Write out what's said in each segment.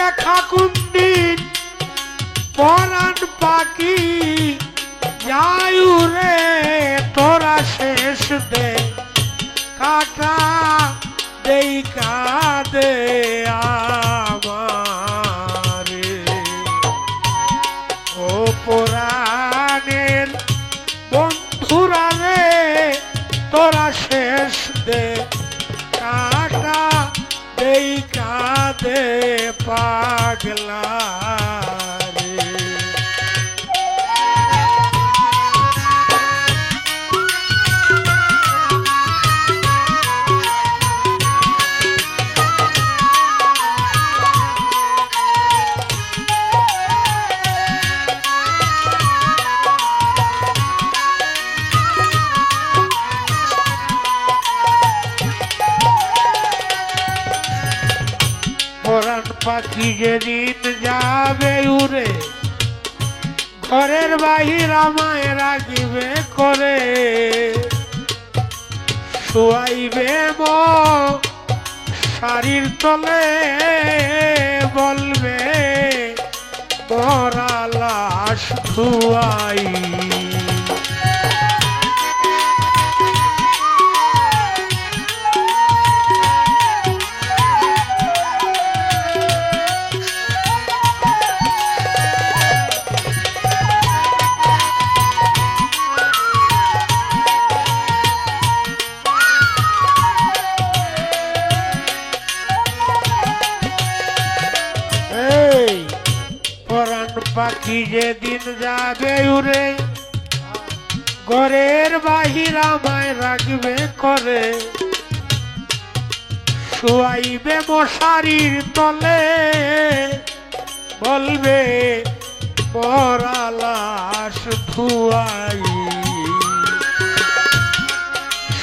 দেখা কুন্দিন পরাণ পাখি যাই রে তোরা শেষ দে কাটা দেই কাদে আমারে ও পুরাণের বন্ধুরা রে তোরা শেষ দে কাটা দেই কাদে পাগলা পাখি যেদিন যাবে উড়ে ঘরের বাহির আমায় রাখিবে করে শুয়াইবে শাড়ির তলে বলবে মরা লাশ ধুয়াই পাখি যেদিন যাবে উড়ে ঘরের বাহির আমায় রাখবে করে শুয়াইবে মশারির তলে বলবে মরা লাশ ধুয়াই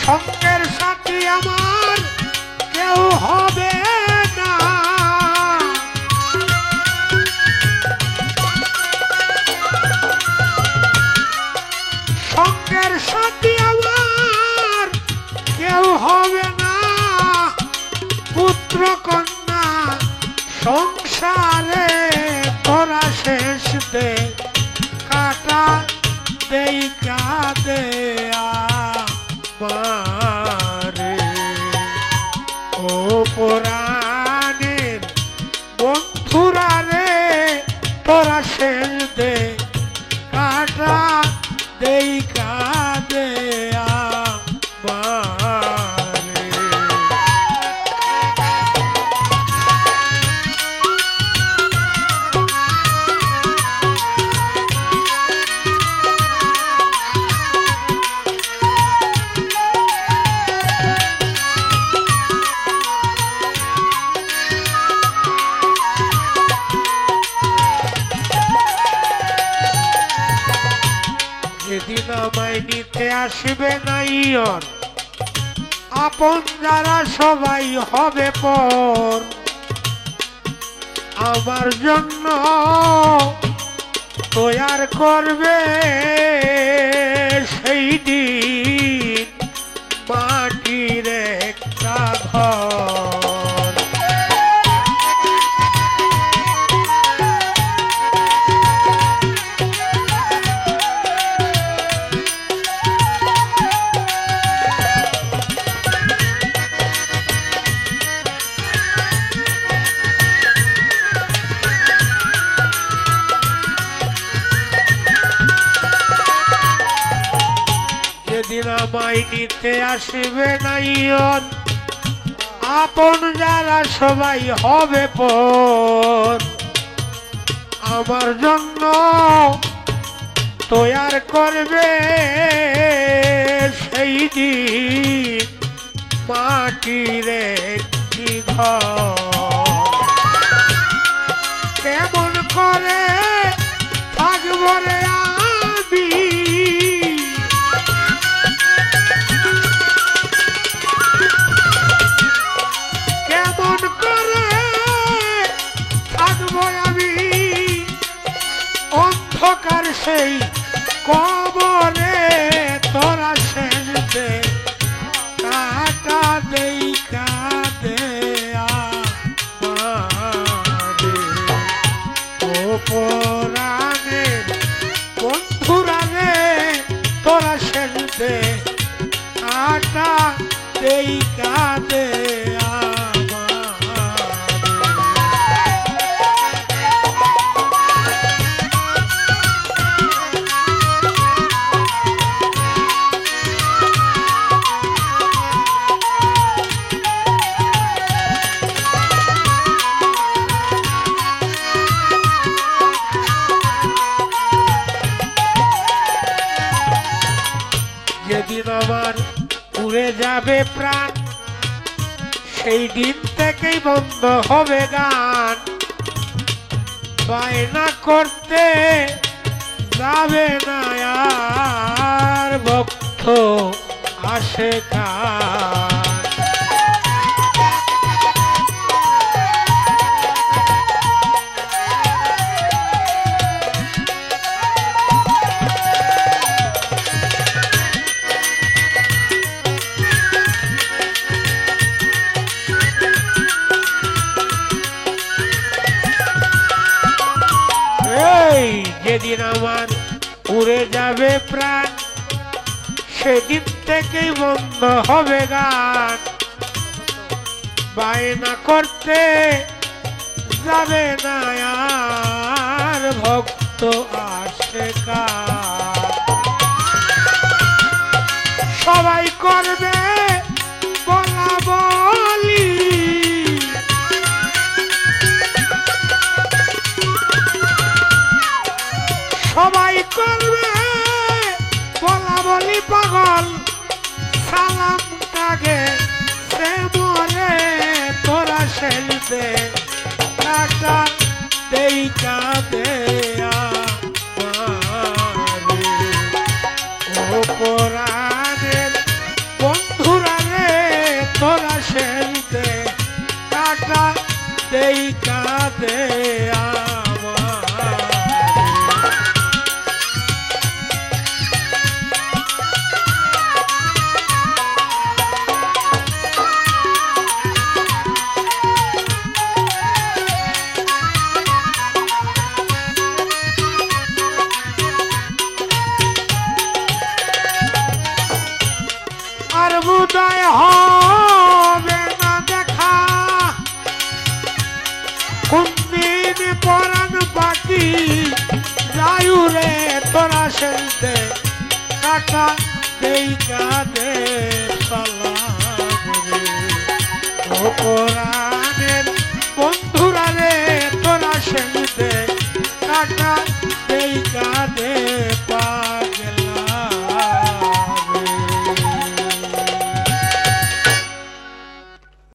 সঙ্গের সাথী আমার কেউ হবে না সঙ্গের সাথী আমার কেউ হবে না পুত্র কন্যা সংসারে তোরা শেষ দে কাটা দেই কাদে আমারে ও পুরাণের বন্ধুরা রে তোরা শেষ দে কাটা দেই কাদে আমারে যেদিন আমায় নিতে আসবে নাইয়ন আপন যারা সবাই হবে পর আমার জন্য তৈয়ার করবে সেই দিন মাটির একটা ঘর যেদিন আমায় নিতে আসবে নাইয়ন আপন যারা সবাই হবে পর আমার জন্য তৈয়ার করবে সেই দিন মাটির একটি ঘর কেমন করে থাকবো রে আমি কেমন করে থাকবো আমি অন্ধকার সেই কবরে তোরা শেষ দে কাটা দেই কাদে কাটা দেই কাঁদে যেদিন আমার উড়ে যাবে প্রাণ সেই দিন থেকেই বন্ধ হবে গান বায়না করতে যাবে না আর ভক্ত আসে গান যেদিন আমার উড়ে যাবে প্রাণ সেদিন থেকেই বন্ধ হবে গান বায়না করতে যাবে না আর ভক্ত আসে গান সবাই করবে বলা বলি সবাই করবে বলা বলি পাগল সালাম কাগে সে মরে তোরা সেলতে কাটা দেই কাঁদে ও পরাণের বন্ধুরা রে তোরা সেলতে কাটা দেই কাঁদে উদয় হবে না দেখা কোনদিন পরাণ পাখি যায়ু রে তোরা সেলতে কাটা দেই কাঁদে সালাম রে ও